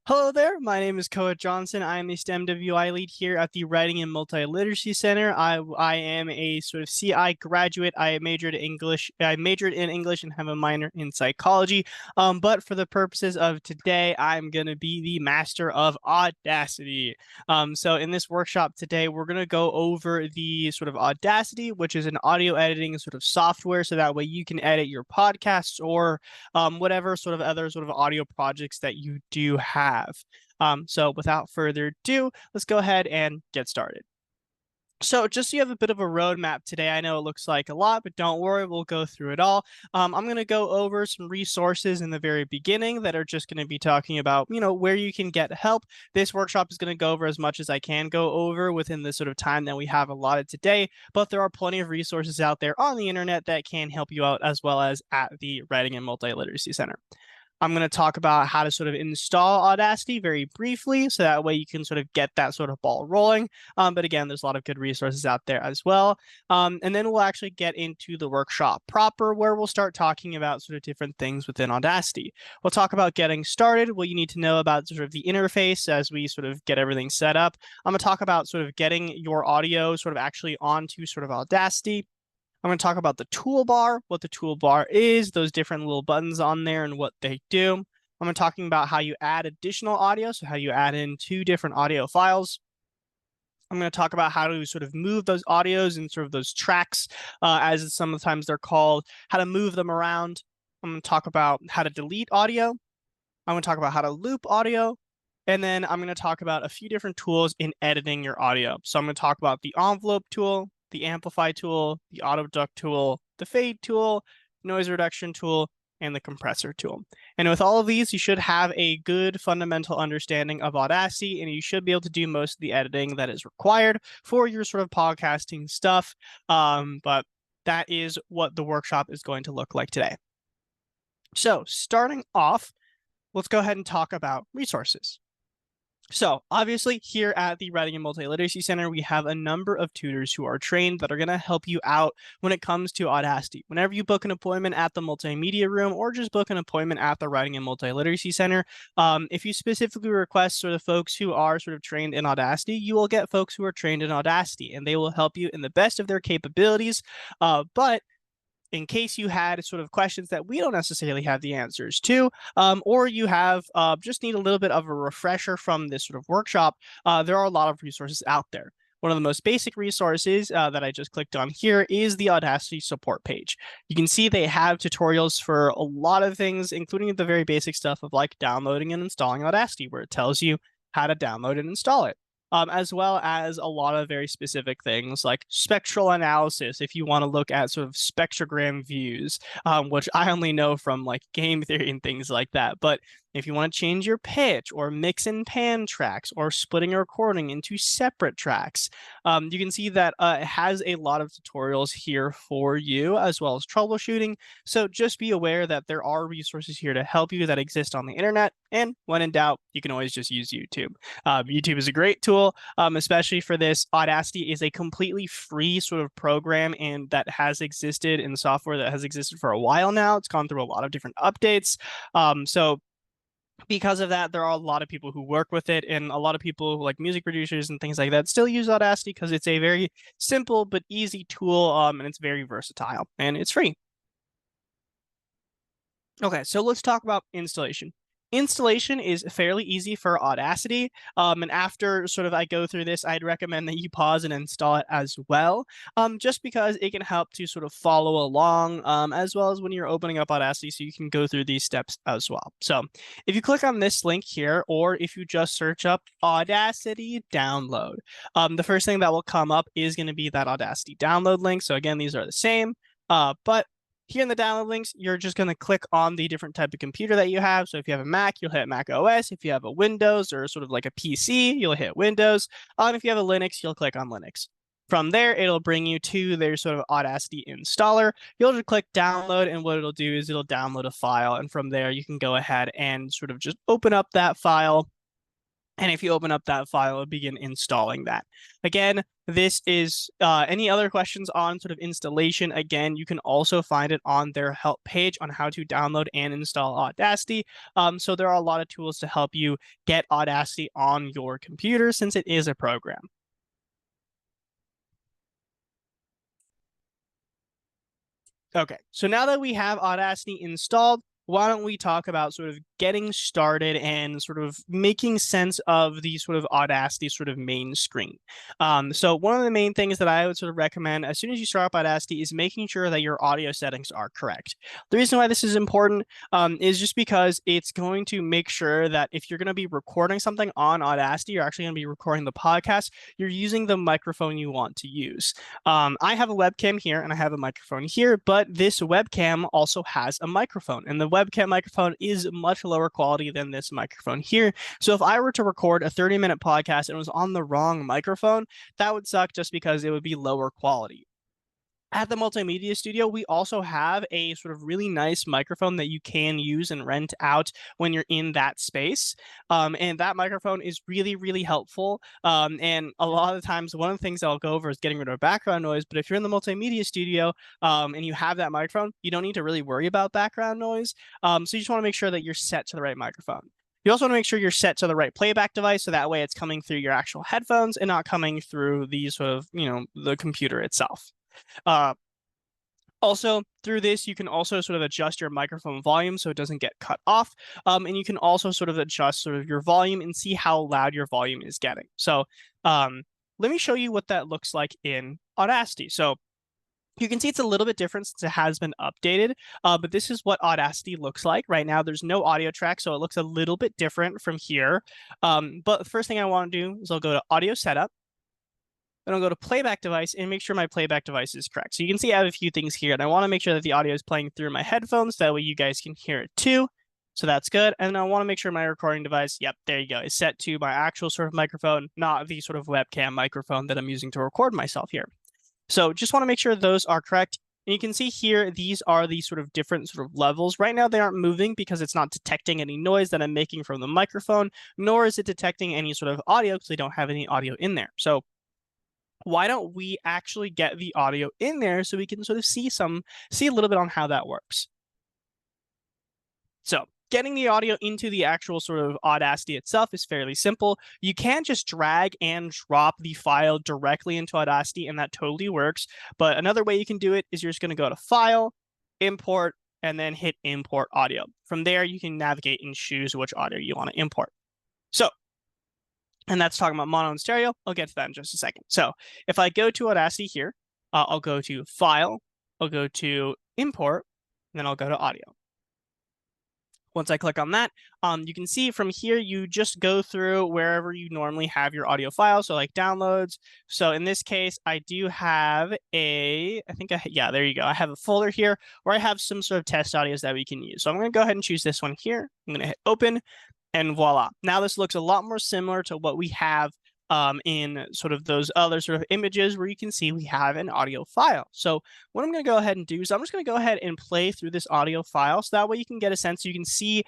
Hello there, my name is Koa Johnson. I am the STEM WI lead here at the Writing and Multiliteracy Center. I am a sort of CI graduate. I majored in English and have a minor in psychology. But for the purposes of today, I'm going to be the master of Audacity. So in this workshop today, we're going to go over the sort of Audacity, which is an audio editing sort of software, so that way you can edit your podcasts or whatever sort of other sort of audio projects that you do have. So without further ado, let's go ahead and get started. So just so you have a bit of a roadmap today, I know it looks like a lot, but don't worry, we'll go through it all. I'm going to go over some resources in the very beginning that are just going to be talking about, where you can get help. This workshop is going to go over as much as I can go over within the sort of time that we have allotted today, but there are plenty of resources out there on the internet that can help you out, as well as at the Writing and Multiliteracy Center. I'm going to talk about how to sort of install Audacity very briefly, so that way you can sort of get that sort of ball rolling. But again, there's a lot of good resources out there as well. And then we'll actually get into the workshop proper, where we'll start talking about sort of different things within Audacity. We'll talk about getting started, what you need to know about sort of the interface as we sort of get everything set up. I'm going to talk about sort of getting your audio sort of actually onto sort of Audacity. I'm going to talk about the toolbar, what the toolbar is, those different little buttons on there and what they do. I'm going to talking about how you add additional audio, so how you add in 2 different audio files. I'm going to talk about how to sort of move those audios and sort of those tracks, as sometimes they're called, how to move them around. I'm going to talk about how to delete audio. I'm going to talk about how to loop audio. And then I'm going to talk about a few different tools in editing your audio. So I'm going to talk about the envelope tool, the amplify tool, the auto duct tool, the fade tool, noise reduction tool, and the compressor tool. And with all of these, you should have a good fundamental understanding of Audacity, and you should be able to do most of the editing that is required for your sort of podcasting stuff. But that is what the workshop is going to look like today. So starting off, let's go ahead and talk about resources. So obviously here at the Writing and Multiliteracy Center, we have a number of tutors who are trained that are going to help you out when it comes to Audacity. Whenever you book an appointment at the multimedia room or just book an appointment at the Writing and Multiliteracy Center, if you specifically request sort of folks who are sort of trained in Audacity, you will get folks who are trained in Audacity, and they will help you in the best of their capabilities. But in case you had sort of questions that we don't necessarily have the answers to, or you have just need a little bit of a refresher from this sort of workshop, there are a lot of resources out there. One of the most basic resources that I just clicked on here is the Audacity support page. You can see they have tutorials for a lot of things, including the very basic stuff of like downloading and installing Audacity, where it tells you how to download and install it. As well as a lot of very specific things like spectral analysis, if you want to look at sort of spectrogram views, which I only know from like game theory and things like that. But if you want to change your pitch or mix and pan tracks or splitting a recording into separate tracks, you can see that it has a lot of tutorials here for you, as well as troubleshooting. So just be aware that there are resources here to help you that exist on the internet. And when in doubt, you can always just use YouTube. YouTube is a great tool, especially for this. Audacity is a completely free sort of program, and that has existed in software that has existed for a while now. It's gone through a lot of different updates. So because of that, there are a lot of people who work with it, and a lot of people like music producers and things like that still use Audacity because it's a very simple but easy tool, and it's very versatile, and it's free. Okay, so let's talk about installation. Installation is fairly easy for Audacity, and after sort of I go through this, I'd recommend that you pause and install it as well, just because it can help to sort of follow along, as well as when you're opening up Audacity, so you can go through these steps as well. So if you click on this link here, or if you just search up Audacity download, the first thing that will come up is going to be that Audacity download link. So again, these are the same, but here in the download links, you're just going to click on the different type of computer that you have. So if you have a Mac, you'll hit Mac OS. If you have a Windows or sort of like a PC, you'll hit Windows. If you have a Linux, you'll click on Linux. From there, it'll bring you to their sort of Audacity installer. You'll just click download, and what it'll do is it'll download a file. And from there, you can go ahead and sort of just open up that file. And if you open up that file, it'll begin installing that. Again, this is any other questions on sort of installation. Again, you can also find it on their help page on how to download and install Audacity. So there are a lot of tools to help you get Audacity on your computer since it is a program. Okay, so now that we have Audacity installed, why don't we talk about sort of getting started and sort of making sense of the sort of Audacity sort of main screen. So one of the main things that I would sort of recommend as soon as you start up Audacity is making sure that your audio settings are correct. The reason why this is important is just because it's going to make sure that if you're going to be recording something on Audacity, you're actually going to be recording the podcast, you're using the microphone you want to use. I have a webcam here and I have a microphone here, but this webcam also has a microphone, and the webcam microphone is much lower quality than this microphone here. So if I were to record a 30-minute podcast and it was on the wrong microphone, that would suck just because it would be lower quality. At the Multimedia Studio, we also have a sort of really nice microphone that you can use and rent out when you're in that space. And that microphone is really, really helpful. And a lot of the times, one of the things I'll go over is getting rid of background noise. But if you're in the Multimedia Studio and you have that microphone, you don't need to really worry about background noise. So you just want to make sure that you're set to the right microphone. You also want to make sure you're set to the right playback device, so that way it's coming through your actual headphones and not coming through the sort of, the computer itself. Also, through this, you can also sort of adjust your microphone volume so it doesn't get cut off. And you can also sort of adjust sort of your volume and see how loud your volume is getting. So let me show you what that looks like in Audacity. So you can see it's a little bit different since it has been updated, but this is what Audacity looks like. Right now, there's no audio track, so it looks a little bit different from here. But the first thing I want to do is I'll go to Audio Setup. Then I'll go to playback device and make sure my playback device is correct. So you can see I have a few things here, and I want to make sure that the audio is playing through my headphones. That way you guys can hear it too. So that's good. And I want to make sure my recording device, yep, there you go, is set to my actual sort of microphone, not the sort of webcam microphone that I'm using to record myself here. So just want to make sure those are correct. And you can see here, these are the sort of different sort of levels. Right now, they aren't moving because it's not detecting any noise that I'm making from the microphone, nor is it detecting any sort of audio because they don't have any audio in there. So why don't we actually get the audio in there so we can sort of see a little bit on how that works. So getting the audio into the actual sort of Audacity itself is fairly simple. You can just drag and drop the file directly into Audacity, and that totally works. But another way you can do it is you're just going to go to File, Import, and then hit Import Audio. From there, you can navigate and choose which audio you want to import. So, and that's talking about mono and stereo. I'll get to that in just a second. So if I go to Audacity here, I'll go to File, I'll go to Import, and then I'll go to Audio. Once I click on that, you can see from here, you just go through wherever you normally have your audio files. So like downloads. So in this case, I do have yeah, there you go. I have a folder here where I have some sort of test audios that we can use. So I'm going to go ahead and choose this one here. I'm going to hit open. And voila. Now this looks a lot more similar to what we have in sort of those other sort of images where you can see we have an audio file. So what I'm going to go ahead and do is I'm just going to go ahead and play through this audio file. So that way you can get a sense. You can see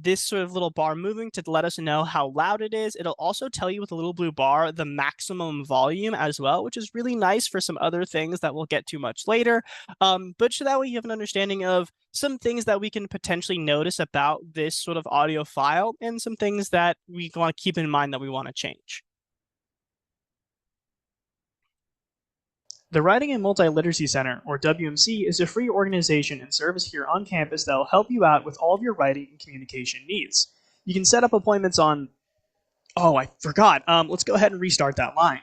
this sort of little bar moving to let us know how loud it is. It'll also tell you with a little blue bar the maximum volume as well, which is really nice for some other things that we'll get to much later. But so that way you have an understanding of some things that we can potentially notice about this sort of audio file and some things that we want to keep in mind that we want to change. The Writing and Multiliteracy Center, or WMC, is a free organization and service here on campus that will help you out with all of your writing and communication needs. You can set up appointments on... Oh, I forgot. Let's go ahead and restart that line.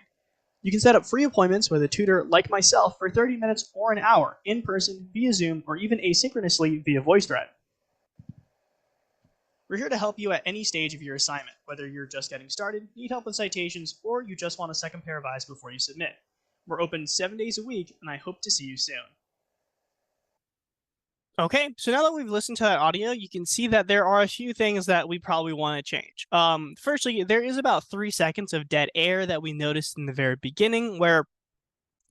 You can set up free appointments with a tutor like myself for 30 minutes or an hour, in person, via Zoom, or even asynchronously via VoiceThread. We're here to help you at any stage of your assignment, whether you're just getting started, need help with citations, or you just want a second pair of eyes before you submit. We're open 7 days a week, and I hope to see you soon. Okay, so now that we've listened to that audio, you can see that there are a few things that we probably want to change. Firstly, there is about 3 seconds of dead air that we noticed in the very beginning where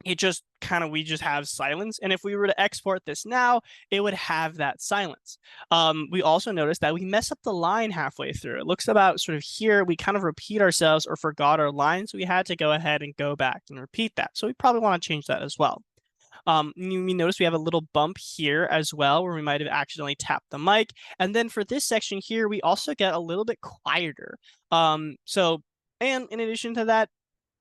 it just we just have silence. And if we were to export this now, it would have that silence. We also noticed that we mess up the line halfway through. It looks about sort of here, we kind of repeat ourselves or forgot our line. So we had to go ahead and go back and repeat that. So we probably want to change that as well. You notice we have a little bump here as well where we might have accidentally tapped the mic. And then for this section here, we also get a little bit quieter. And in addition to that,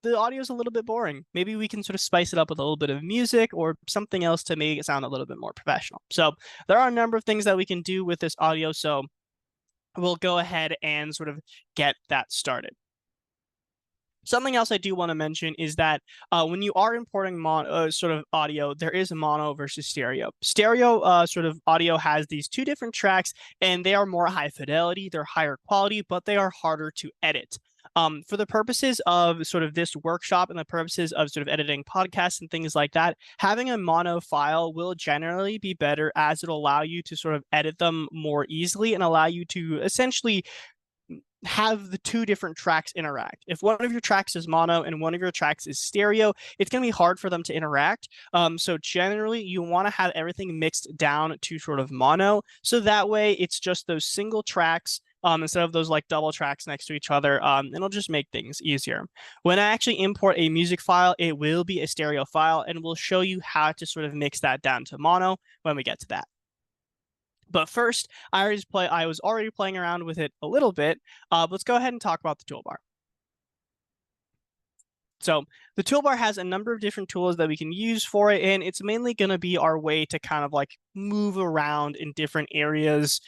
the audio is a little bit boring. Maybe we can sort of spice it up with a little bit of music or something else to make it sound a little bit more professional. So there are a number of things that we can do with this audio. So we'll go ahead and sort of get that started. Something else I do want to mention is that when you are importing sort of audio, there is a mono versus stereo. Stereo sort of audio has these two different tracks, and they are more high fidelity, they're higher quality, but they are harder to edit. For the purposes of sort of this workshop and the purposes of sort of editing podcasts and things like that, having a mono file will generally be better as it'll allow you to sort of edit them more easily and allow you to essentially have the two different tracks interact. If one of your tracks is mono and one of your tracks is stereo, it's going to be hard for them to interact. So generally, you want to have everything mixed down to sort of mono. So that way, it's just those single tracks instead of those like double tracks next to each other. It'll just make things easier. When I actually import a music file, it will be a stereo file, and we'll show you how to sort of mix that down to mono when we get to that. But first, I was already playing around with it a little bit. Let's go ahead and talk about the toolbar. So the toolbar has a number of different tools that we can use for it, and it's mainly going to be our way to kind of like move around in different areas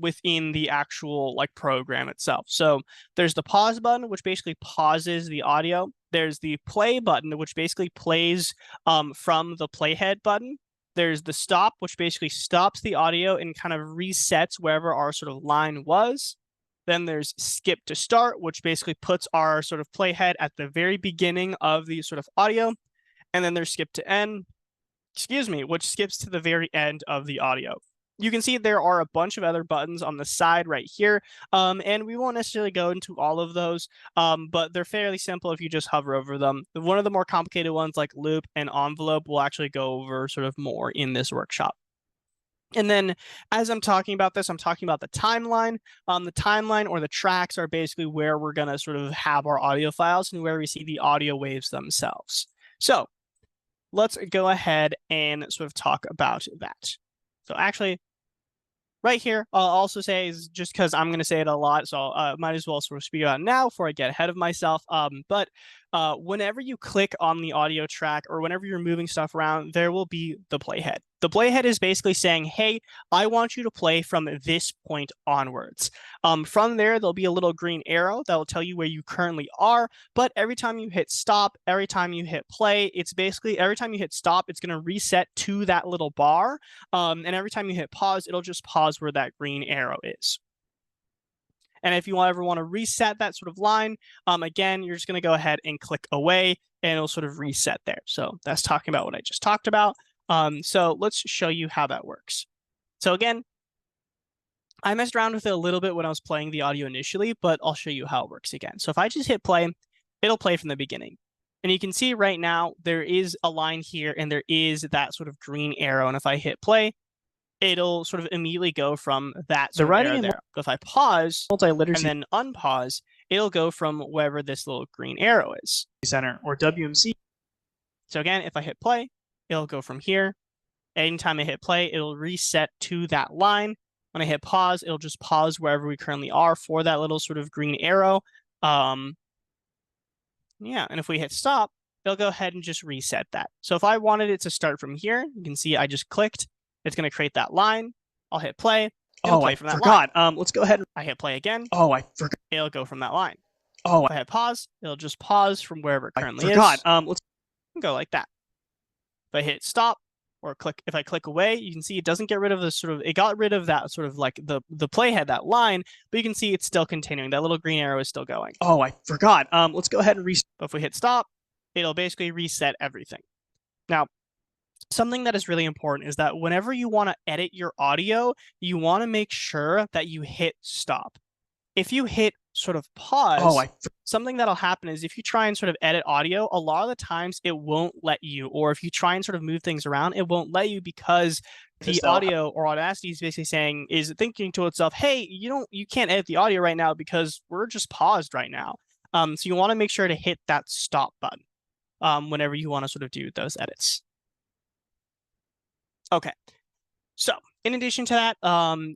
within the actual like program itself. So there's the pause button, which basically pauses the audio. There's the play button, which basically plays from the playhead button. There's the stop, which basically stops the audio and kind of resets wherever our sort of line was. Then there's skip to start, which basically puts our sort of playhead at the very beginning of the sort of audio. And then there's skip to end, which skips to the very end of the audio. You can see there are a bunch of other buttons on the side right here, and we won't necessarily go into all of those, but they're fairly simple if you just hover over them. One of the more complicated ones like loop and envelope will actually go over sort of more in this workshop. And then as I'm talking about this, I'm talking about the timeline. The timeline or the tracks are basically where we're going to sort of have our audio files and where we see the audio waves themselves. So let's go ahead and sort of talk about that. So actually, right here, I'll also say is just because I'm going to say it a lot, so I might as well sort of speak about it now before I get ahead of myself. But whenever you click on the audio track or whenever you're moving stuff around, there will be the playhead. The playhead is basically saying, hey, I want you to play from this point onwards. From there, there'll be a little green arrow that will tell you where you currently are. But every time you hit stop, every time you hit play, it's basically every time you hit stop, it's going to reset to that little bar. And every time you hit pause, it'll just pause where that green arrow is. And if you ever want to reset that sort of line, again, you're just going to go ahead and click away and it'll sort of reset there. So that's talking about what I just talked about. So let's show you how that works. So again, I messed around with it a little bit when I was playing the audio initially, but I'll show you how it works again. So if I just hit play, it'll play from the beginning. And you can see right now, there is a line here and there is that sort of green arrow. And if I hit play, it'll sort of immediately go from that sort of arrow there. But if I pause and then unpause, it'll go from wherever this little green arrow is. Center or WMC. So again, if I hit play, it'll go from here. Anytime I hit play, it'll reset to that line. When I hit pause, it'll just pause wherever we currently are for that little sort of green arrow. And if we hit stop, it'll go ahead and just reset that. So if I wanted it to start from here, you can see I just clicked. It's going to create that line. I'll hit play. It'll play from that line. Let's go ahead. I hit play again. I forgot. It'll go from that line. If I hit pause, it'll just pause from wherever it currently is. Let's go like that. If I hit stop or if I click away, you can see it doesn't get rid of the sort of, it got rid of that sort of like the playhead, that line, but you can see it's still continuing. That little green arrow is still going. I forgot. Let's go ahead and reset. But if we hit stop, it'll basically reset everything. Now, something that is really important is that whenever you want to edit your audio, you want to make sure that you hit stop. If you hit sort of Oh, pause, something that'll happen is if you try and sort of edit audio, a lot of the times it won't let you, or if you try and sort of move things around, it won't let you because the audio or Audacity is basically saying, is thinking to itself, hey, you can't edit the audio right now because we're just paused right now. So you want to make sure to hit that stop button whenever you want to sort of do those edits. Okay. So in addition to that,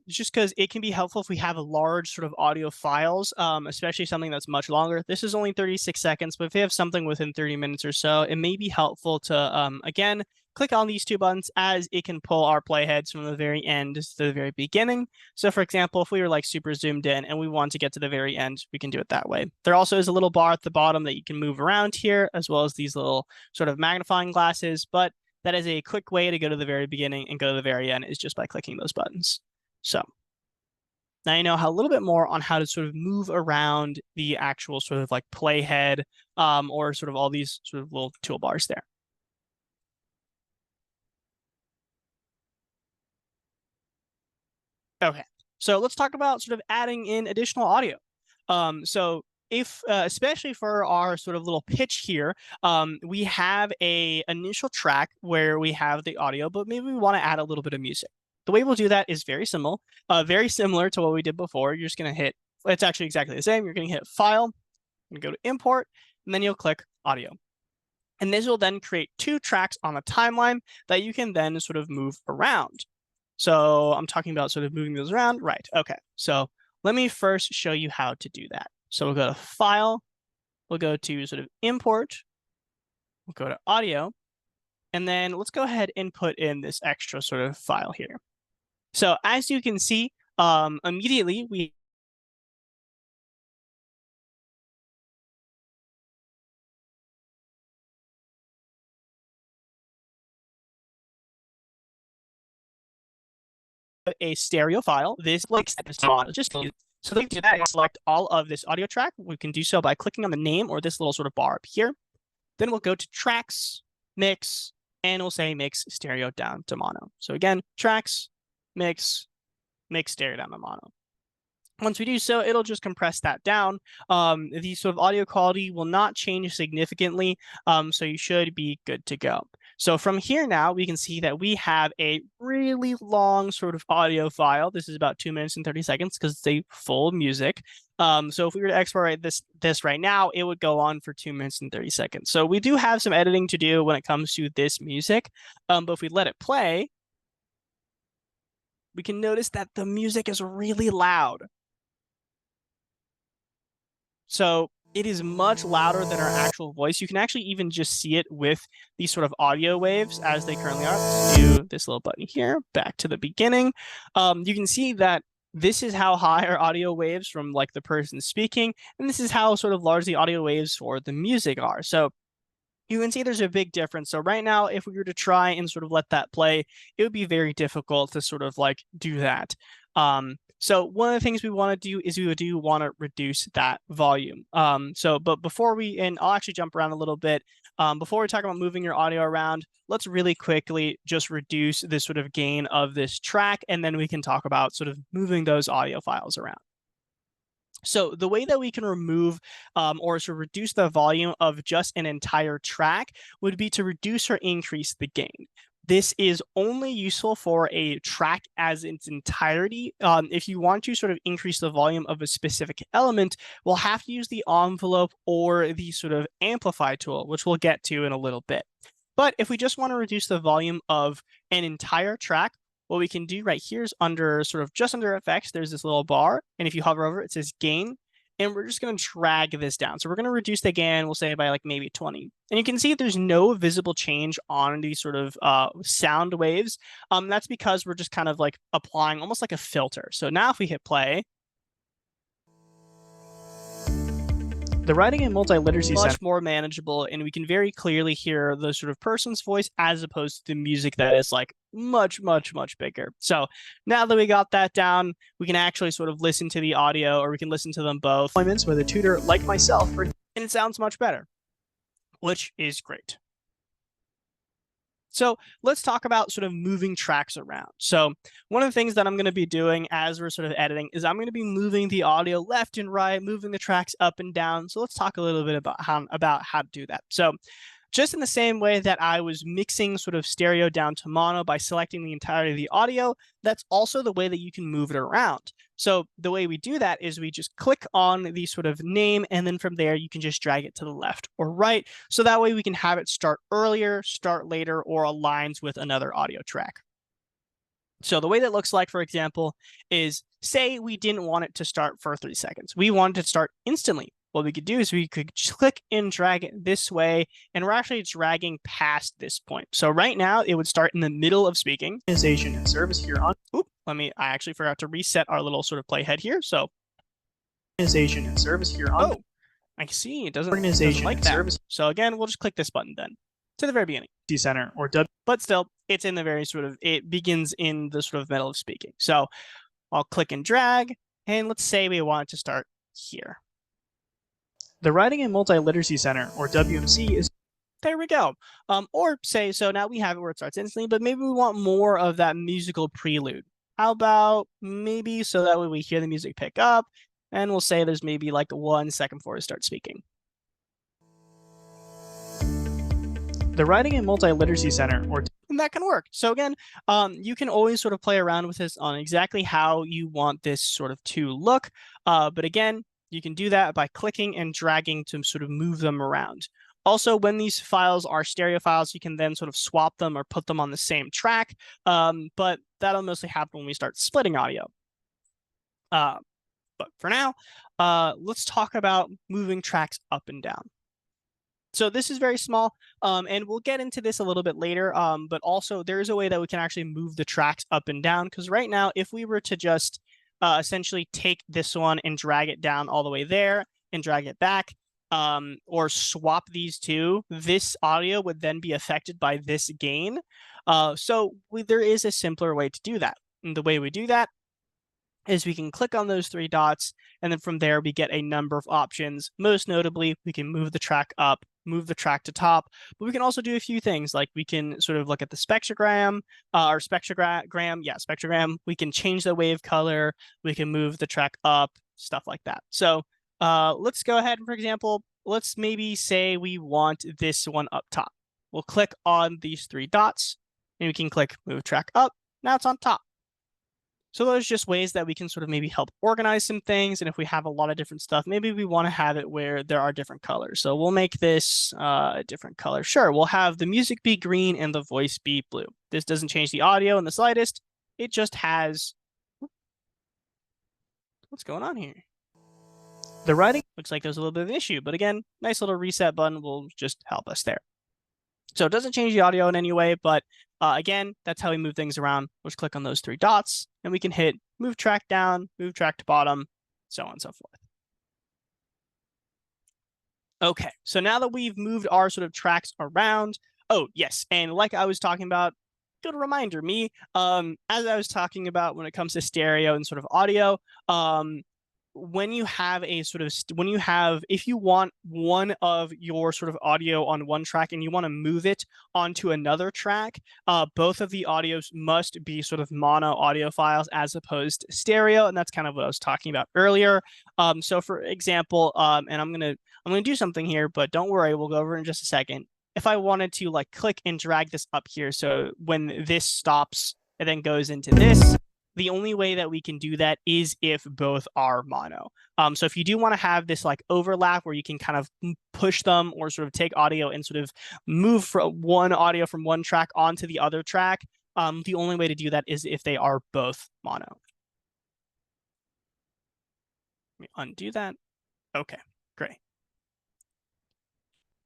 just because it can be helpful if we have a large sort of audio files, especially something that's much longer. This is only 36 seconds, but if we have something within 30 minutes or so, it may be helpful to, again, click on these two buttons as it can pull our playheads from the very end to the very beginning. So for example, if we were like super zoomed in and we want to get to the very end, we can do it that way. There also is a little bar at the bottom that you can move around here, as well as these little sort of magnifying glasses, but that is a quick way to go to the very beginning and go to the very end is just by clicking those buttons. So now you know a little bit more on how to sort of move around the actual sort of like playhead or sort of all these sort of little toolbars there. Okay, so let's talk about sort of adding in additional audio. So if especially for our sort of little pitch here, we have a initial track where we have the audio, but maybe we want to add a little bit of music. The way we'll do that is very similar to what we did before. You're just going to hit, it's actually exactly the same. You're going to hit File, and go to Import, and then you'll click Audio. And this will then create two tracks on the timeline that you can then sort of move around. So I'm talking about sort of moving those around. Right. Okay. So let me first show you how to do that. So we'll go to File, we'll go to sort of Import, we'll go to Audio, and then let's go ahead and put in this extra sort of file here. So as you can see, immediately we a stereo file. This like just so they do that, select all of this audio track. We can do so by clicking on the name or this little sort of bar up here. Then we'll go to Tracks, Mix, and we'll say Mix Stereo down to mono. So again, Tracks, Mix stereo down to mono. Once we do so, it'll just compress that down. The sort of audio quality will not change significantly, so you should be good to go. So from here now, we can see that we have a really long sort of audio file. This is about 2 minutes and 30 seconds because it's a full music. So if we were to export this right now, it would go on for 2 minutes and 30 seconds. So we do have some editing to do when it comes to this music, but if we let it play, we can notice that the music is really loud. So it is much louder than our actual voice. You can actually even just see it with these sort of audio waves as they currently are. Let's do this little button here, back to the beginning. You can see that this is how high our audio waves from like the person speaking, and this is how sort of large the audio waves for the music are. So you can see there's a big difference. So right now, if we were to try and sort of let that play, it would be very difficult to sort of like do that. So one of the things we want to do is we do want to reduce that volume. But before and I'll actually jump around a little bit. Before we talk about moving your audio around, let's really quickly just reduce this sort of gain of this track, and then we can talk about sort of moving those audio files around. So the way that we can remove or to reduce the volume of just an entire track would be to reduce or increase the gain. This is only useful for a track as its entirety. If you want to sort of increase the volume of a specific element, we'll have to use the envelope or the sort of amplify tool, which we'll get to in a little bit. But if we just want to reduce the volume of an entire track, what we can do right here is just under effects, there's this little bar. And if you hover over it, it says gain. And we're just going to drag this down. So we're going to reduce the gain, we'll say by like maybe 20. And you can see there's no visible change on these sort of sound waves. That's because we're just kind of like applying almost like a filter. So now if we hit play, the Writing and Multi-Literacy Center much more manageable, and we can very clearly hear the sort of person's voice as opposed to the music that is like much, much, much bigger. So now that we got that down, we can actually sort of listen to the audio, or we can listen to them both with a tutor like myself, and it sounds much better, which is great. So let's talk about sort of moving tracks around. So one of the things that I'm going to be doing as we're sort of editing is I'm going to be moving the audio left and right, moving the tracks up and down. So let's talk a little bit about how to do that. So just in the same way that I was mixing sort of stereo down to mono by selecting the entirety of the audio, that's also the way that you can move it around. So the way we do that is we just click on the sort of name, and then from there you can just drag it to the left or right. So that way we can have it start earlier, start later, or aligns with another audio track. So the way that looks like, for example, is say we didn't want it to start for 3 seconds. We wanted it to start instantly. What we could do is we could click and drag it this way, and we're actually dragging past this point. So right now it would start in the middle of speaking. Organization and service here on. I actually forgot to reset our little sort of playhead here. So organization and service here on. Oh, I see. It doesn't Organization like and that. service. So again, we'll just click this button then to the very beginning. Center or W. But still, it's in the very it begins in the sort of middle of speaking. So I'll click and drag, and let's say we want it to start here. The Writing and Multi-Literacy Center, or WMC, is. There we go. Or say, so now we have it where it starts instantly, but maybe we want more of that musical prelude. How about maybe so that way we hear the music pick up, and we'll say there's maybe like 1 second before it starts speaking. The Writing and Multi-Literacy Center, or. And that can work. So again, you can always sort of play around with this on exactly how you want this sort of to look. But again, you can do that by clicking and dragging to sort of move them around. Also, when these files are stereo files, you can then sort of swap them or put them on the same track. But that'll mostly happen when we start splitting audio. But for now, let's talk about moving tracks up and down. So this is very small, and we'll get into this a little bit later, but also there is a way that we can actually move the tracks up and down, because right now, if we were to just essentially take this one and drag it down all the way there and drag it back, or swap these two, this audio would then be affected by this gain. So there is a simpler way to do that. And the way we do that is we can click on those 3 dots, and then from there we get a number of options. Most notably, we can move the track up, move the track to top, but we can also do a few things, like we can sort of look at the spectrogram, spectrogram. We can change the wave color, we can move the track up, stuff like that. So let's go ahead and, for example, let's maybe say we want this one up top. We'll click on these 3 dots, and we can click move track up. Now it's on top. So those are just ways that we can sort of maybe help organize some things. And if we have a lot of different stuff, maybe we want to have it where there are different colors. So we'll make this a different color. Sure, we'll have the music be green and the voice be blue. This doesn't change the audio in the slightest. It just has... What's going on here? The writing looks like there's a little bit of an issue, but again, nice little reset button will just help us there. So it doesn't change the audio in any way, but again, that's how we move things around. We'll just click on those 3 dots, and we can hit move track down, move track to bottom, so on and so forth. Okay, so now that we've moved our sort of tracks around, oh yes, and like I was talking about, good reminder, as I was talking about when it comes to stereo and sort of audio, when you have a sort of if you want one of your sort of audio on one track and you want to move it onto another track, both of the audios must be sort of mono audio files as opposed to stereo, and that's kind of what I was talking about earlier. So for example, and I'm gonna do something here, but don't worry, we'll go over in just a second. If I wanted to like click and drag this up here, so when this stops and then goes into this, the only way that we can do that is if both are mono. So if you do want to have this like overlap where you can kind of push them or sort of take audio and sort of move from one audio from one track onto the other track, the only way to do that is if they are both mono. Let me undo that. Okay, great.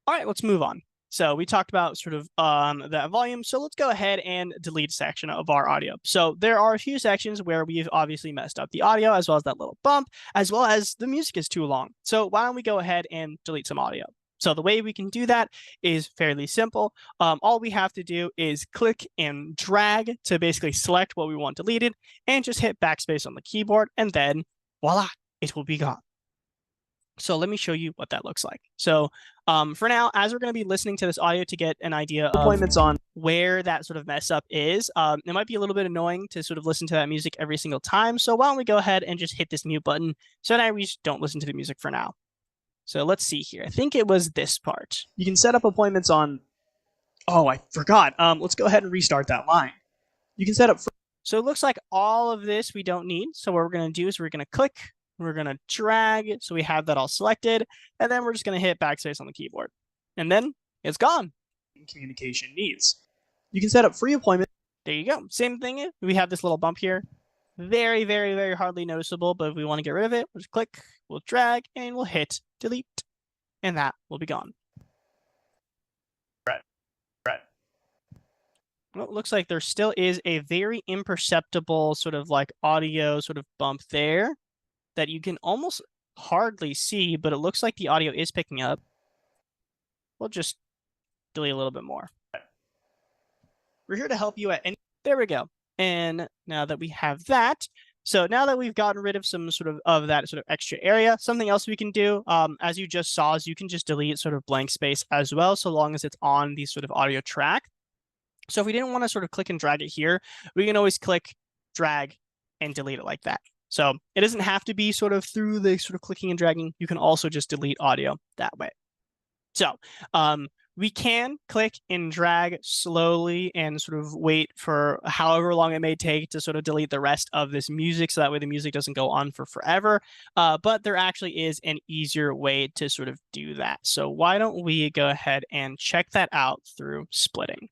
All right, let's move on. So we talked about sort of that volume. So let's go ahead and delete a section of our audio. So there are a few sections where we've obviously messed up the audio, as well as that little bump, as well as the music is too long. So why don't we go ahead and delete some audio? So the way we can do that is fairly simple. All we have to do is click and drag to basically select what we want deleted, and just hit backspace on the keyboard, and then voila, it will be gone. So let me show you what that looks like. So for now, as we're going to be listening to this audio to get an idea of Appointments on where that sort of mess up is, it might be a little bit annoying to sort of listen to that music every single time. So why don't we go ahead and just hit this mute button so that we just don't listen to the music for now. So let's see here. I think it was this part. You can set up appointments on. Oh, I forgot. Let's go ahead and restart that line. You can set up. So it looks like all of this we don't need. So what we're going to do is we're going to click, we're going to drag, so we have that all selected, and then we're just going to hit backspace on the keyboard. And then it's gone. Communication needs. You can set up free appointments. There you go. Same thing. We have this little bump here. Very, very, very hardly noticeable, but if we want to get rid of it, we'll just click, we'll drag, and we'll hit delete, and that will be gone. Well, it looks like there still is a very imperceptible sort of like audio sort of bump there that you can almost hardly see, but it looks like the audio is picking up. We'll just delete a little bit more. We're here to help you at any. There we go. And now that we have that, so now that we've gotten rid of some sort of that sort of extra area, something else we can do, as you just saw, is you can just delete sort of blank space as well, so long as it's on the sort of audio track. So if we didn't want to sort of click and drag it here, we can always click, drag, and delete it like that. So it doesn't have to be sort of through the sort of clicking and dragging. You can also just delete audio that way. So we can click and drag slowly and sort of wait for however long it may take to sort of delete the rest of this music, so that way the music doesn't go on for forever. But there actually is an easier way to sort of do that. So why don't we go ahead and check that out through splitting.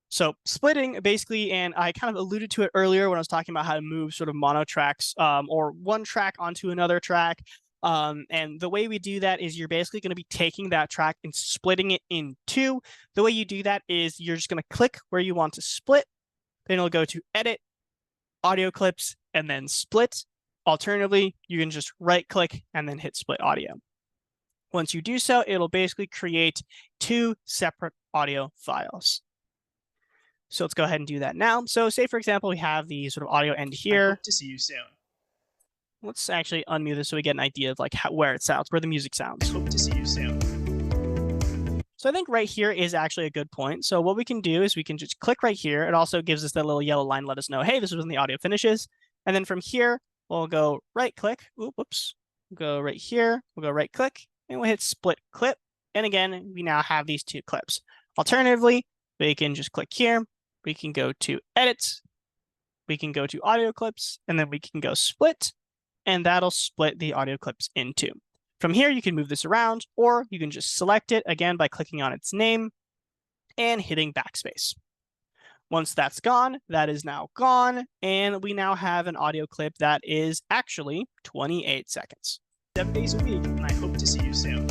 So splitting basically, and I kind of alluded to it earlier when I was talking about how to move sort of mono tracks or one track onto another track. And the way we do that is you're basically going to be taking that track and splitting it in two. The way you do that is you're just going to click where you want to split. Then you'll go to edit, audio clips, and then split. Alternatively, you can just right click and then hit split audio. Once you do so, it'll basically create two separate audio files. So let's go ahead and do that now. So say, for example, we have the sort of audio end here. I hope to see you soon. Let's actually unmute this so we get an idea of like where it sounds, where the music sounds. I hope to see you soon. So I think right here is actually a good point. So what we can do is we can just click right here. It also gives us that little yellow line, let us know, hey, this is when the audio finishes. And then from here, we'll go right click. Whoops. We'll go right here. We'll go right click and we'll hit split clip. And again, we now have these two clips. Alternatively, we can just click here. We can go to edit, we can go to audio clips, and then we can go split, and that'll split the audio clips in two. From here, you can move this around, or you can just select it again by clicking on its name and hitting backspace. Once that's gone, that is now gone, and we now have an audio clip that is actually 28 seconds. 7 days a week, and I hope to see you soon.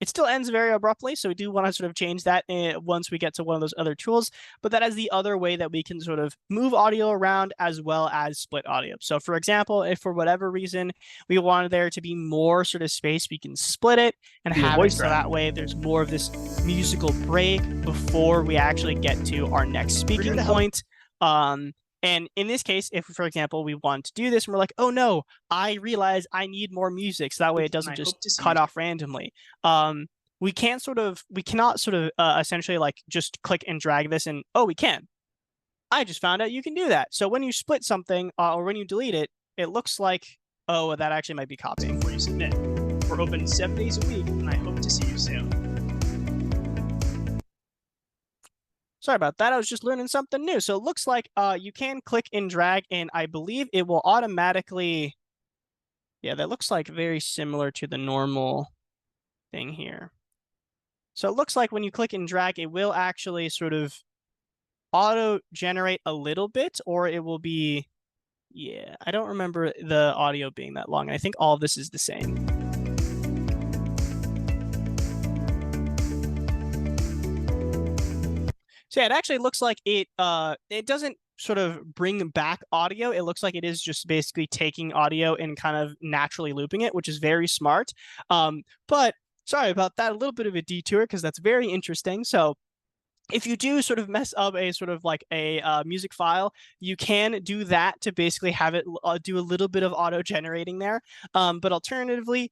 It still ends very abruptly, so we do want to sort of change that once we get to one of those other tools, but that is the other way that we can sort of move audio around as well as split audio. So for example, if for whatever reason we wanted there to be more sort of space, we can split it and have it so that way there's more of this musical break before we actually get to our next speaking point. And in this case, if, for example, we want to do this and we're like, oh no, I realize I need more music, so that way it doesn't just cut off randomly. We cannot sort of essentially like just click and drag this and, oh, we can. I just found out you can do that. So when you split something or when you delete it, it looks like, oh, that actually might be copying. Before you submit. We're open 7 days a week, and I hope to see you soon. Sorry about that. I was just learning something new. So it looks like you can click and drag, and I believe it will automatically. Yeah, that looks like very similar to the normal thing here. So it looks like when you click and drag, it will actually sort of auto-generate a little bit, or it will be. Yeah, I don't remember the audio being that long. And I think all of this is the same. So yeah, it actually looks like it doesn't sort of bring back audio. It looks like it is just basically taking audio and kind of naturally looping it, which is very smart. But sorry about that, a little bit of a detour because that's very interesting. So If you do sort of mess up a sort of like a music file, you can do that to basically have it do a little bit of auto generating there. But alternatively,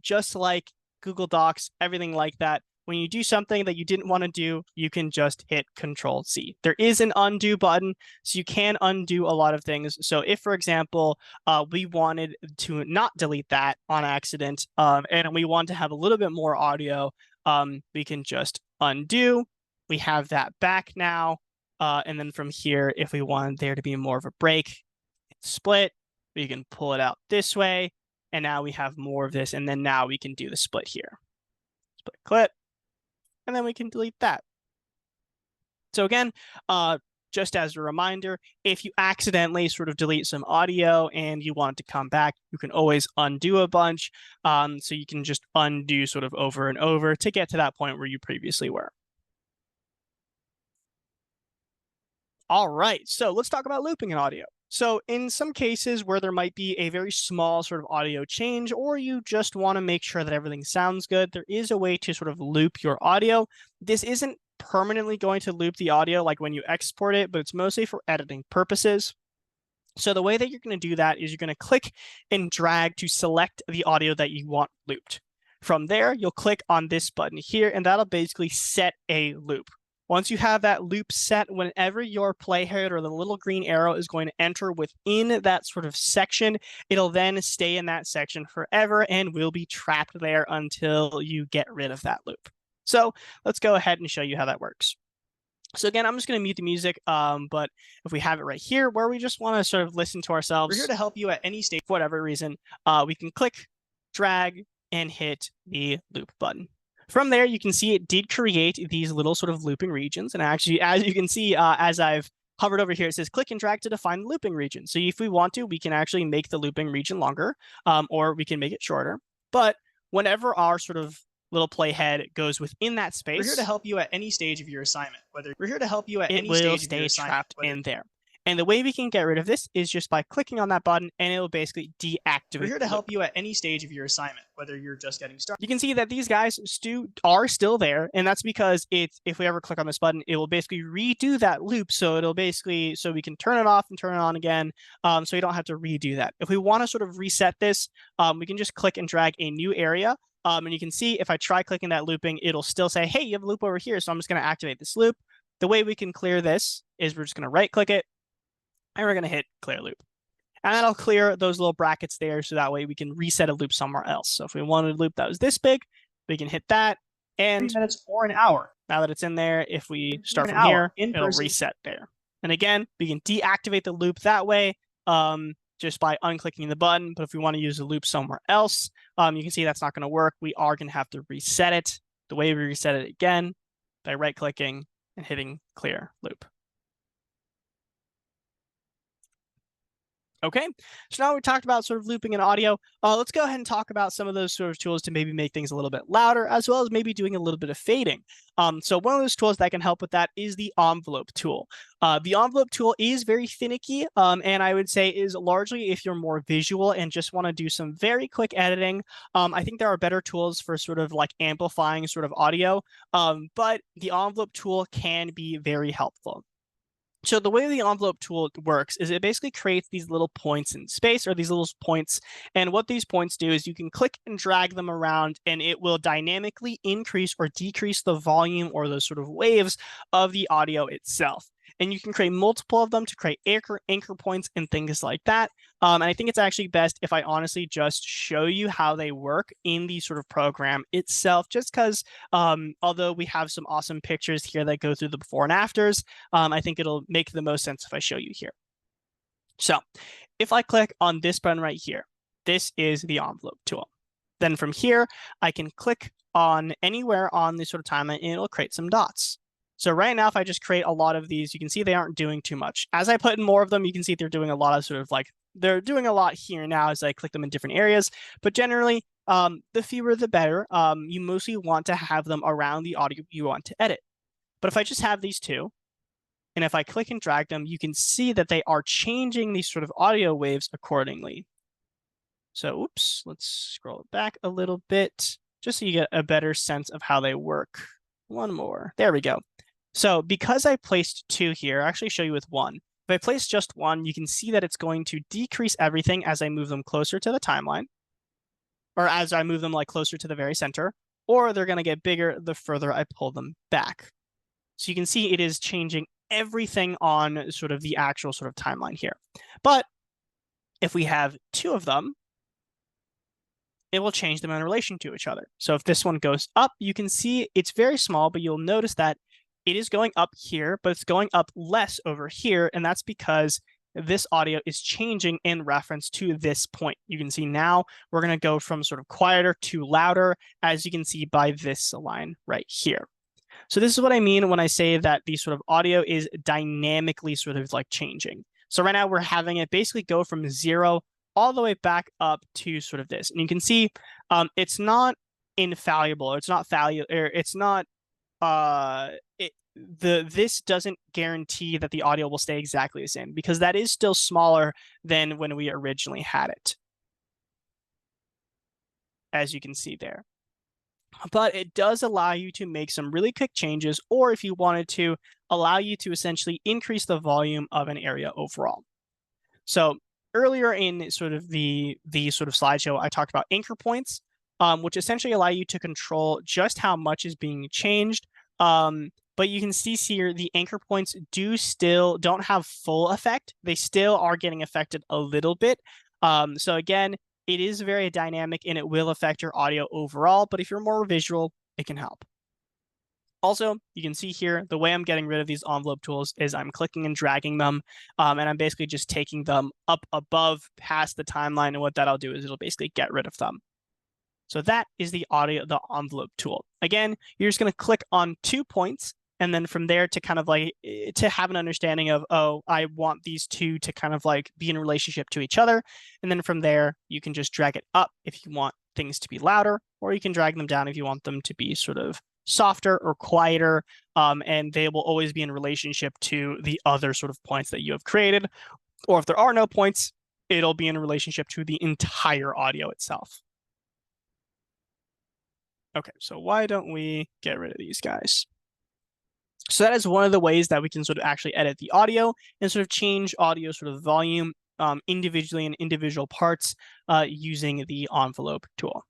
just like Google Docs, everything like that, when you do something that you didn't want to do, you can just hit Control C. There is an undo button, so you can undo a lot of things. So if, for example, we wanted to not delete that on accident, and we want to have a little bit more audio, we can just undo. We have that back now. And then from here, if we want there to be more of a break, split, we can pull it out this way. And now we have more of this. And then now we can do the split here. Split clip. And then we can delete that. So again, just as a reminder, if you accidentally sort of delete some audio and you want it to come back, you can always undo a bunch. So you can just undo sort of over and over to get to that point where you previously were. All right, so let's talk about looping in audio. So in some cases where there might be a very small sort of audio change, or you just want to make sure that everything sounds good, there is a way to sort of loop your audio. This isn't permanently going to loop the audio like when you export it, but it's mostly for editing purposes. So the way that you're going to do that is you're going to click and drag to select the audio that you want looped. From there, you'll click on this button here, and that'll basically set a loop. Once you have that loop set, whenever your playhead or the little green arrow is going to enter within that sort of section, it'll then stay in that section forever and will be trapped there until you get rid of that loop. So let's go ahead and show you how that works. So again, I'm just going to mute the music, but if we have it right here where we just want to sort of listen to ourselves, we're here to help you at any stage for whatever reason. We can click, drag, and hit the loop button. From there, you can see it did create these little sort of looping regions. And actually, as you can see, as I've hovered over here, it says click and drag to define the looping region. So if we want to, we can actually make the looping region longer, or we can make it shorter. But whenever our sort of little playhead goes within that space, We're here to help you at any stage of your assignment. We're here to help you at it any will stage of stay your assignment. trapped in there. And the way we can get rid of this is just by clicking on that button, and it will basically deactivate. We're here to help you at any stage of your assignment, whether you're just getting started. You can see that these guys are still there, and that's because if we ever click on this button, it will basically redo that loop. So it'll basically, so we can turn it off and turn it on again, so you don't have to redo that. If we want to sort of reset this, we can just click and drag a new area. And you can see if I try clicking that looping, it'll still say, hey, you have a loop over here. So I'm just going to activate this loop. The way we can clear this is we're just going to right click it, and we're going to hit clear loop. And that'll clear those little brackets there, so that way we can reset a loop somewhere else. So if we wanted a loop that was this big, we can hit that. And 3 minutes or an hour. now that it's in there, if we start from here, it'll reset there. And again, we can deactivate the loop that way, just by unclicking the button. But if we want to use the loop somewhere else, you can see that's not going to work. We are going to have to reset it. The way we reset it again, by right-clicking and hitting clear loop. Okay, so now we talked about sort of looping in audio. Let's go ahead and talk about some of those sort of tools to maybe make things a little bit louder, as well as maybe doing a little bit of fading. So one of those tools that can help with that is the envelope tool. The envelope tool is very finicky, and I would say is largely if you're more visual and just want to do some very quick editing. I think there are better tools for sort of like amplifying sort of audio, but the envelope tool can be very helpful. So the way the envelope tool works is it basically creates these little points in space, or these little points. And what these points do is you can click and drag them around, and it will dynamically increase or decrease the volume or those sort of waves of the audio itself. And you can create multiple of them to create anchor points and things like that. And I think it's actually best if I honestly just show you how they work in the sort of program itself, just because although we have some awesome pictures here that go through the before and afters, I think it'll make the most sense if I show you here. So if I click on this button right here, this is the envelope tool. Then from here, I can click on anywhere on the sort of timeline, and it'll create some dots. So right now, if I just create a lot of these, you can see they aren't doing too much. As I put in more of them, you can see they're doing a lot of sort of like, they're doing a lot here now as I click them in different areas. But generally, the fewer the better. You mostly want to have them around the audio you want to edit. But if I just have these two, and if I click and drag them, you can see that they are changing these sort of audio waves accordingly. So, oops, let's scroll it back a little bit, just so you get a better sense of how they work. One more. There we go. So because I placed two here, I'll actually show you with one. If I place just one, you can see that it's going to decrease everything as I move them closer to the timeline, or as I move them like closer to the very center, or they're going to get bigger the further I pull them back. So you can see it is changing everything on sort of the actual sort of timeline here. But if we have two of them, it will change them in relation to each other. So if this one goes up, you can see it's very small, but you'll notice that it is going up here, but it's going up less over here. And that's because this audio is changing in reference to this point. You can see now we're going to go from sort of quieter to louder, as you can see by this line right here. So this is what I mean when I say that the sort of audio is dynamically sort of like changing. So right now we're having it basically go from 0 all the way back up to sort of this. And you can see it's not infallible, or it's not this doesn't guarantee that the audio will stay exactly the same, because that is still smaller than when we originally had it, as you can see there. But it does allow you to make some really quick changes, or if you wanted to, allow you to essentially increase the volume of an area overall. So earlier in sort of the sort of slideshow, I talked about anchor points, which essentially allow you to control just how much is being changed. But you can see here the anchor points don't have full effect. They still are getting affected a little bit. So again, it is very dynamic and it will affect your audio overall, but if you're more visual, it can help. Also, you can see here, the way I'm getting rid of these envelope tools is I'm clicking and dragging them, and I'm basically just taking them up above past the timeline, and what that'll do is it'll basically get rid of them. So that is the envelope tool. Again, you're just going to click on 2 points, and then from there to kind of like to have an understanding of, oh, I want these two to kind of like be in relationship to each other. And then from there, you can just drag it up if you want things to be louder, or you can drag them down if you want them to be sort of softer or quieter. And they will always be in relationship to the other sort of points that you have created. Or if there are no points, it'll be in relationship to the entire audio itself. Okay, so why don't we get rid of these guys? So that is one of the ways that we can sort of actually edit the audio and sort of change audio sort of volume individually in individual parts using the envelope tool.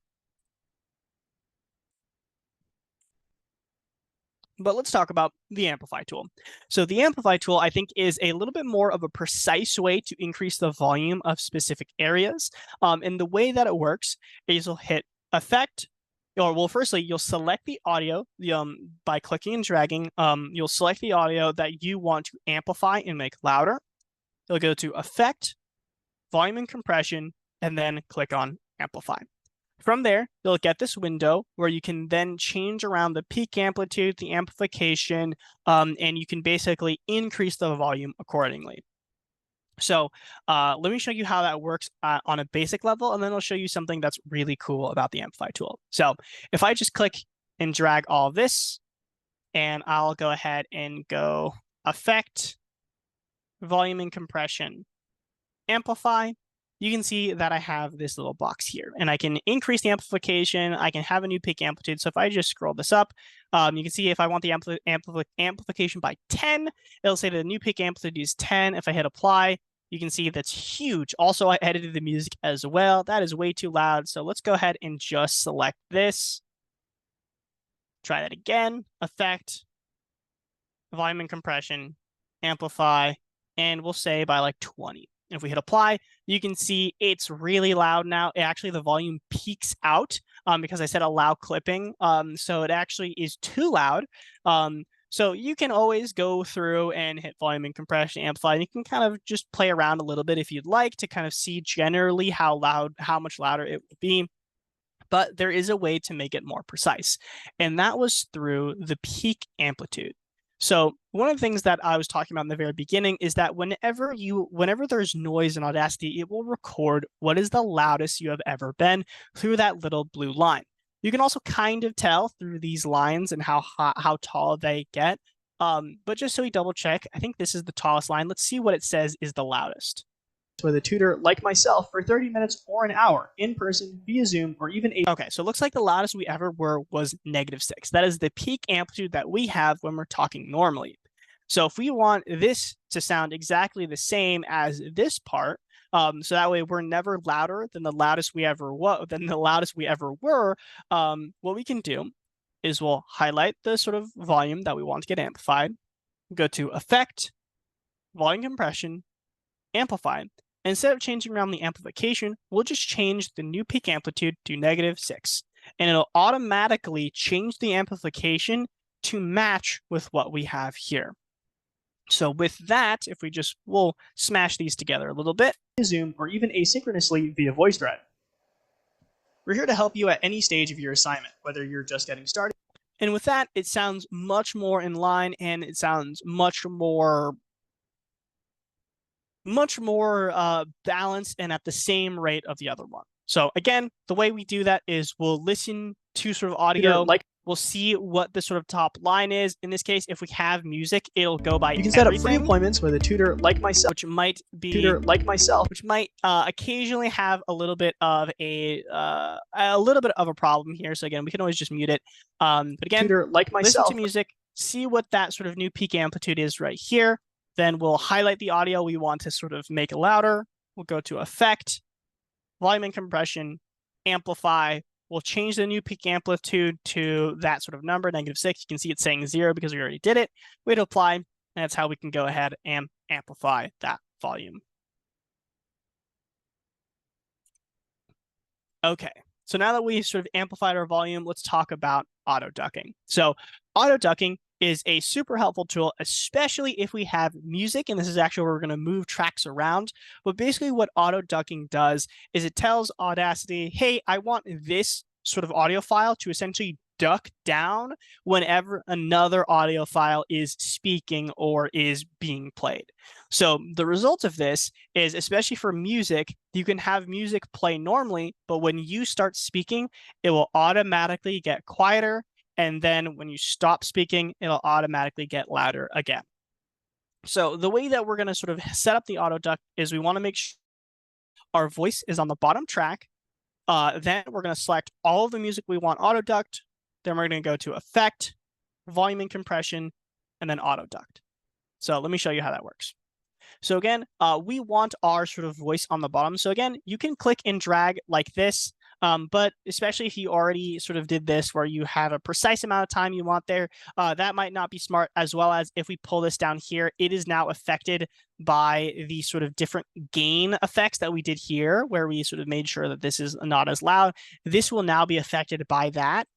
But let's talk about the amplify tool. So the amplify tool, I think, is a little bit more of a precise way to increase the volume of specific areas. And the way that it works is you'll hit effect, or well, firstly, you'll select the audio by clicking and dragging. You'll select the audio that you want to amplify and make louder. You'll go to effect, volume and compression, and then click on amplify. From there, you'll get this window where you can then change around the peak amplitude, the amplification, and you can basically increase the volume accordingly. So let me show you how that works on a basic level, and then I'll show you something that's really cool about the amplify tool. So if I just click and drag all of this, and I'll go ahead and go effect, volume and compression, amplify, you can see that I have this little box here, and I can increase the amplification. I can have a new peak amplitude. So if I just scroll this up, you can see if I want the amplification by 10, it'll say that the new peak amplitude is 10. If I hit apply, you can see that's huge. Also, I edited the music as well. That is way too loud. So let's go ahead and just select this. Try that again. Effect, volume and compression, amplify, and we'll say by like 20. If we hit apply, you can see it's really loud now. Actually, the volume peaks out because I said allow clipping. So it actually is too loud. So you can always go through and hit volume and compression, amplify. And you can kind of just play around a little bit if you'd like to kind of see generally how much louder it would be. But there is a way to make it more precise. And that was through the peak amplitude. So one of the things that I was talking about in the very beginning is that whenever there's noise in Audacity, it will record what is the loudest you have ever been through that little blue line. You can also kind of tell through these lines and how tall they get. But just so we double check, I think this is the tallest line. Let's see what it says is the loudest. with a tutor like myself for 30 minutes or an hour in person, via Zoom, or even Okay, so it looks like the loudest we ever were was -6. That is the peak amplitude that we have when we're talking normally. So if we want this to sound exactly the same as this part, so that way we're never louder than the loudest we ever were, what we can do is we'll highlight the sort of volume that we want to get amplified, go to Effect, Volume Compression, Amplify. Instead of changing around the amplification, we'll just change the new peak amplitude to -6, and it'll automatically change the amplification to match with what we have here. So with that, if we'll smash these together a little bit. Zoom, or even asynchronously via VoiceThread. We're here to help you at any stage of your assignment, whether you're just getting started. And with that, it sounds much more in line, and it sounds much more balanced and at the same rate of the other one. So again, the way we do that is we'll listen to sort of audio, we'll see what the sort of top line is. In this case, if we have music, it'll go by You can set up free appointments with a tutor like myself, which might occasionally have a little bit of a problem here. So again, we can always just mute it. But again, tutor like myself, listen to music, see what that sort of new peak amplitude is right here. Then we'll highlight the audio we want to sort of make louder. We'll go to Effect, Volume and Compression, Amplify. We'll change the new peak amplitude to that sort of number, -6. You can see it's saying 0 because we already did it. We hit Apply, and that's how we can go ahead and amplify that volume. Okay, so now that we sort of amplified our volume, let's talk about auto ducking. So auto ducking is a super helpful tool, especially if we have music, and this is actually where we're going to move tracks around. But basically what auto ducking does is it tells Audacity, hey, I want this sort of audio file to essentially duck down whenever another audio file is speaking or is being played. So the result of this is, especially for music, you can have music play normally, but when you start speaking, it will automatically get quieter. And then when you stop speaking, it'll automatically get louder again. So the way that we're going to sort of set up the auto duck is we want to make sure our voice is on the bottom track. Then we're going to select all of the music we want auto ducked. Then we're going to go to Effect, Volume and Compression, and then auto duct. So let me show you how that works. So again, we want our sort of voice on the bottom. So again, you can click and drag like this. But especially if you already sort of did this where you have a precise amount of time you want there, that might not be smart, as well as if we pull this down here, it is now affected by the sort of different gain effects that we did here, where we sort of made sure that this is not as loud. This will now be affected by that.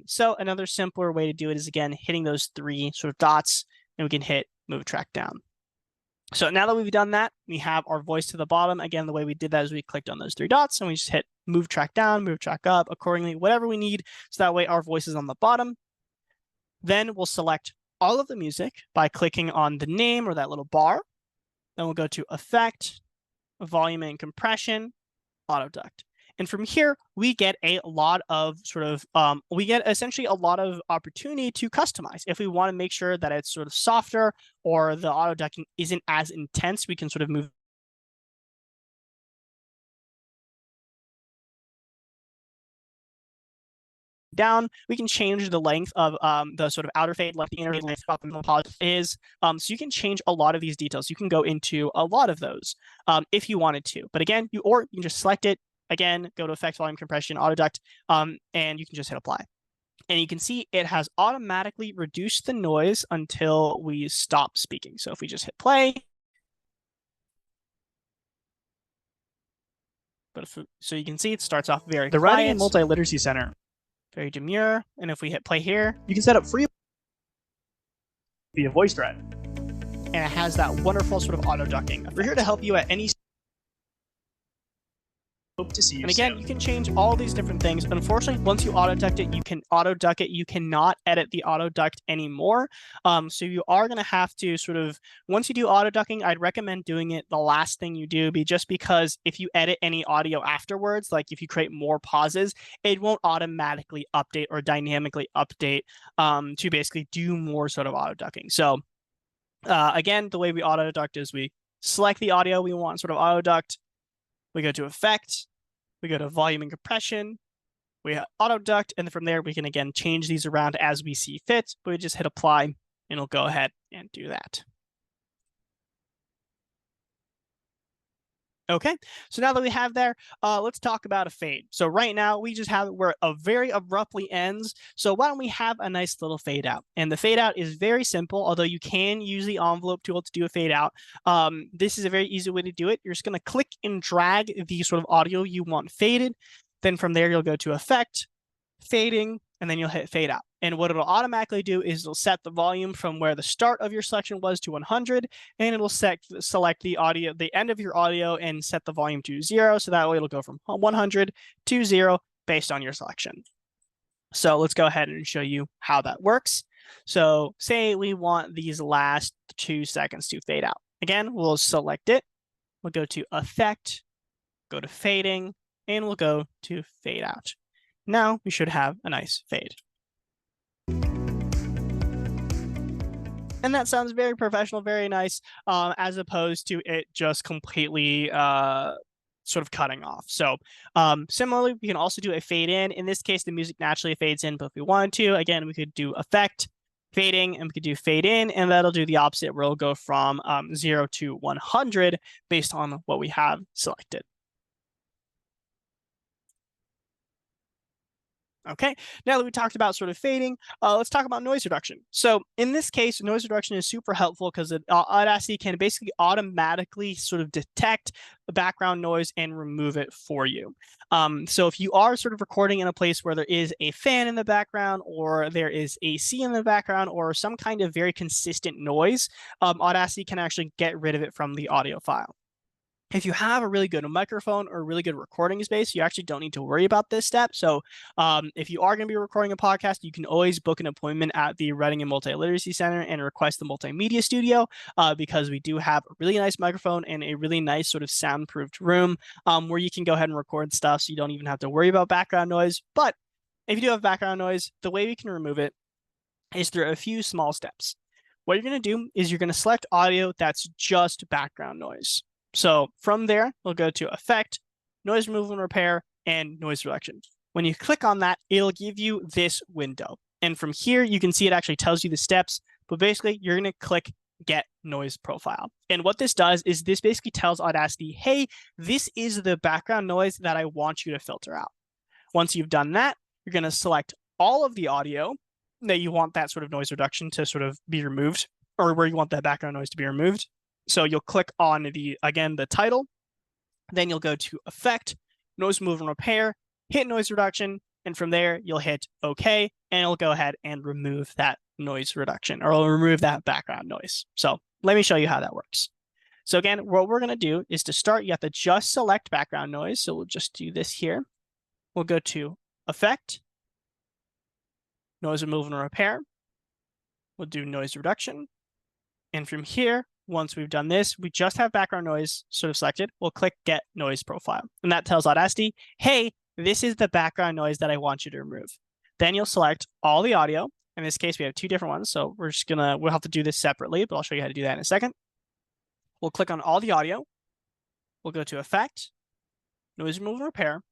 So another simpler way to do it is, again, hitting those 3 sort of dots, and we can hit move track down. So now that we've done that, we have our voice to the bottom. Again, the way we did that is we clicked on those 3 dots and we just hit move track down, move track up accordingly, whatever we need. So that way our voice is on the bottom. Then we'll select all of the music by clicking on the name or that little bar. Then we'll go to Effect, Volume and Compression, Auto Duct. And from here, we get a lot of sort of, we get essentially a lot of opportunity to customize. If we want to make sure that it's sort of softer or the auto ducking isn't as intense, we can sort of move down. We can change the length of the sort of outer fade, left, the inner fade length, what the pause is. So you can change a lot of these details. You can go into a lot of those if you wanted to. But again, you can just select it. Again, go to Effect, Volume, Compression, Auto Duct, and you can just hit Apply. And you can see it has automatically reduced the noise until we stop speaking. So if we just hit play, so you can see it starts off very quiet. The Writing and Multi-Literacy Center. Very demure. And if we hit play here, you can set up free via VoiceThread. And it has that wonderful sort of auto ducking effect. We're here to help you at any. Hope to see you And again, soon. You can change all these different things. Unfortunately, once you auto duct it, you cannot edit the auto duct anymore. So you are going to have to sort of, once you do auto ducking, I'd recommend doing it the last thing you do, just because if you edit any audio afterwards, like if you create more pauses, it won't automatically update or dynamically update to basically do more sort of auto ducking. So again, the way we auto duct is we select the audio we want, sort of auto duct. We go to effect, we go to volume and compression, we have auto duct, and from there we can again change these around as we see fit, but we just hit apply and it'll go ahead and do that. Okay, so now that we have there, let's talk about a fade. So right now we just have where it very abruptly ends. So why don't we have a nice little fade out? And the fade out is very simple, although you can use the envelope tool to do a fade out. This is a very easy way to do it. You're just going to click and drag the sort of audio you want faded. Then from there, you'll go to effect, fading, and then you'll hit fade out. And what it'll automatically do is it'll set the volume from where the start of your selection was to 100, and it'll select the audio, the end of your audio, and set the volume to 0. So that way it'll go from 100 to 0 based on your selection. So let's go ahead and show you how that works. So say we want these last 2 seconds to fade out. Again, we'll select it. We'll go to effect, go to fading, and we'll go to fade out. Now we should have a nice fade. And that sounds very professional, very nice, as opposed to it just completely sort of cutting off. So similarly, we can also do a fade in. In this case, the music naturally fades in, but if we wanted to, again, we could do effect, fading, and we could do fade in, and that'll do the opposite, where it'll go from 0 to 100 based on what we have selected. Okay, now that we talked about sort of fading, let's talk about noise reduction. So in this case, noise reduction is super helpful because Audacity can basically automatically sort of detect the background noise and remove it for you. So if you are sort of recording in a place where there is a fan in the background, or there is AC in the background, or some kind of very consistent noise, Audacity can actually get rid of it from the audio file. If you have a really good microphone or a really good recording space, you actually don't need to worry about this step. So if you are going to be recording a podcast, you can always book an appointment at the Writing and Multi-Literacy Center and request the multimedia studio because we do have a really nice microphone and a really nice sort of soundproofed room where you can go ahead and record stuff so you don't even have to worry about background noise. But if you do have background noise, the way we can remove it is through a few small steps. What you're going to do is you're going to select audio that's just background noise. So from there, we'll go to effect, noise removal and repair, and noise reduction. When you click on that, it'll give you this window. And from here, you can see it actually tells you the steps, but basically you're going to click get noise profile. And what this does is this basically tells Audacity, hey, this is the background noise that I want you to filter out. Once you've done that, you're going to select all of the audio that you want that sort of noise reduction to sort of be removed, or where you want that background noise to be removed. So you'll click on the title, then you'll go to effect, noise removal and repair, hit noise reduction, and from there you'll hit OK, and it'll go ahead and remove that noise reduction, or it'll remove that background noise. So let me show you how that works. So again, what we're going to do is to start, you have to just select background noise. So we'll just do this here. We'll go to effect, noise removal and repair. We'll do noise reduction. And from here, once we've done this, we just have background noise sort of selected. We'll click get noise profile. And that tells Audacity, hey, this is the background noise that I want you to remove. Then you'll select all the audio. In this case, we have 2 different ones. So we'll have to do this separately, but I'll show you how to do that in a second. We'll click on all the audio. We'll go to effect, noise removal and repair,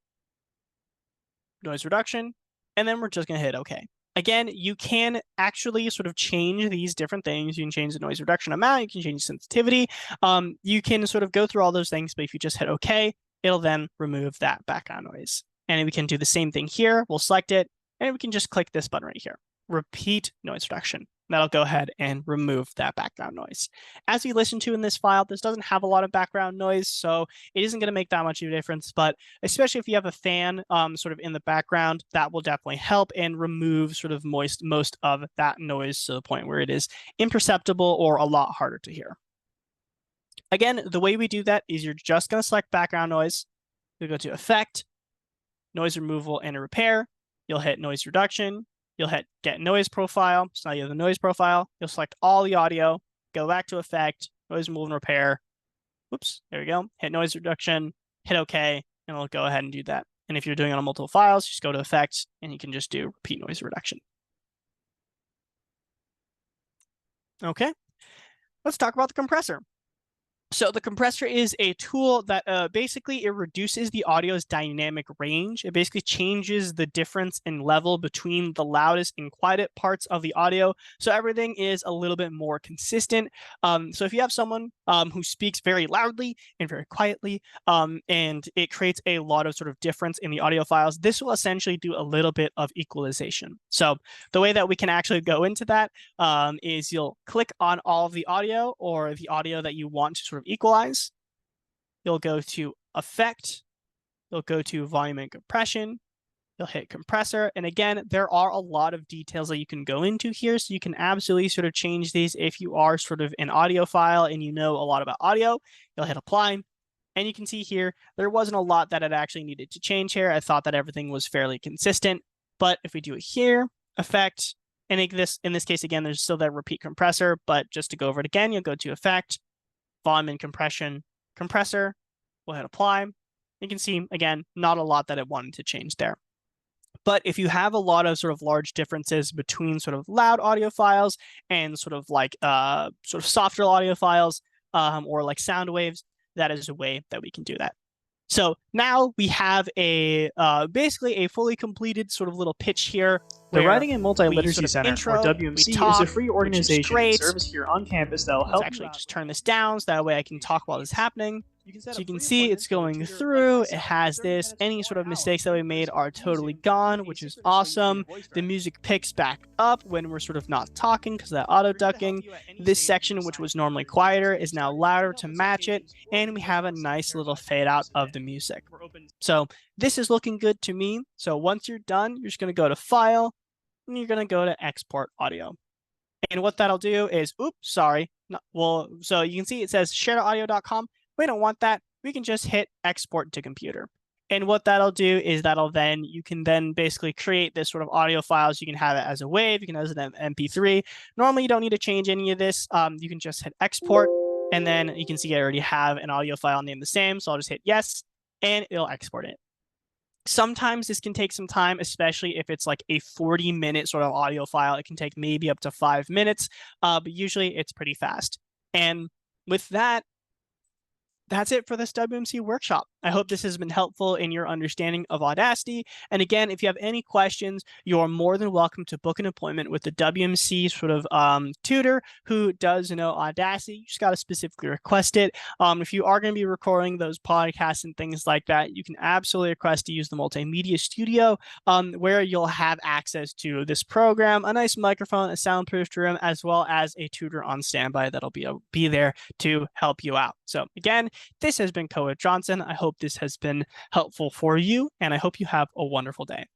noise reduction, and then we're just going to hit OK. Again, you can actually sort of change these different things. You can change the noise reduction amount. You can change sensitivity. You can sort of go through all those things, but if you just hit OK, it'll then remove that background noise. And we can do the same thing here. We'll select it, and we can just click this button right here, repeat noise reduction. That'll go ahead and remove that background noise. As you listen to in this file, this doesn't have a lot of background noise, so it isn't going to make that much of a difference, but especially if you have a fan sort of in the background, that will definitely help and remove sort of most of that noise to the point where it is imperceptible or a lot harder to hear. Again, the way we do that is you're just going to select background noise. You'll go to effect, noise removal and repair. You'll hit noise reduction. You'll hit get noise profile. So now you have the noise profile. You'll select all the audio, go back to effect, noise removal and repair. Oops, there we go. Hit noise reduction, hit OK, and it'll go ahead and do that. And if you're doing it on multiple files, just go to effects and you can just do repeat noise reduction. Okay, let's talk about the compressor. So the compressor is a tool that basically it reduces the audio's dynamic range. It basically changes the difference in level between the loudest and quietest parts of the audio, so everything is a little bit more consistent. So if you have someone who speaks very loudly and very quietly, and it creates a lot of sort of difference in the audio files, this will essentially do a little bit of equalization. So the way that we can actually go into that is you'll click on all of the audio or the audio that you want to sort of equalize. You'll go to Effect. You'll go to Volume and Compression. You'll hit Compressor. And again, there are a lot of details that you can go into here. So you can absolutely sort of change these if you are sort of an audiophile and you know a lot about audio. You'll hit Apply. And you can see here, there wasn't a lot that it actually needed to change here. I thought that everything was fairly consistent. But if we do it here, Effect, and in this case, again, there's still that repeat compressor, but just to go over it again, you'll go to Effect, Volume and Compression, Compressor, we'll hit Apply. You can see, again, not a lot that it wanted to change there. But if you have a lot of sort of large differences between sort of loud audio files and sort of like sort of softer audio files or like sound waves, that is a way that we can do that. So now we have a basically a fully completed sort of little pitch here. The Writing and Multi-Literacy sort of Center, intro, or WMC, talk, is a free organization and great. service here on campus that will Let's help actually you out. just turn this down so that way I can talk while this is happening. So you can see it's going tutor like through, myself it has 30 this, minutes any to sort of 1 mistakes that hour we made are totally using gone, which is asynchronously awesome. via voice The drive. music picks back up when we're sort of not talking because of that auto ducking. This section, which was normally quieter, is now louder to match it, and we have a nice little fade out of the music. So this is looking good to me. So once you're done, you're just going to go to File, and you're going to go to Export Audio. And what that'll do is, oops, sorry. Well, so you can see it says shareaudio.com. We don't want that. We can just hit export to computer. And what that'll do is you can then basically create this sort of audio files. You can have it as a wave, you can have it as an MP3. Normally, you don't need to change any of this. You can just hit export, and then you can see I already have an audio file named the same. So I'll just hit yes, and it'll export it. Sometimes this can take some time, especially if it's like a 40-minute sort of audio file. It can take maybe up to 5 minutes, but usually it's pretty fast. And with that, that's it for this WMC workshop. I hope this has been helpful in your understanding of Audacity. And again, if you have any questions, you're more than welcome to book an appointment with the WMC sort of tutor who does know Audacity. You just got to specifically request it. If you are going to be recording those podcasts and things like that, you can absolutely request to use the Multimedia Studio, where you'll have access to this program, a nice microphone, a soundproofed room, as well as a tutor on standby that'll be there to help you out. So again, this has been Koa Johnson. I hope this has been helpful for you, and I hope you have a wonderful day.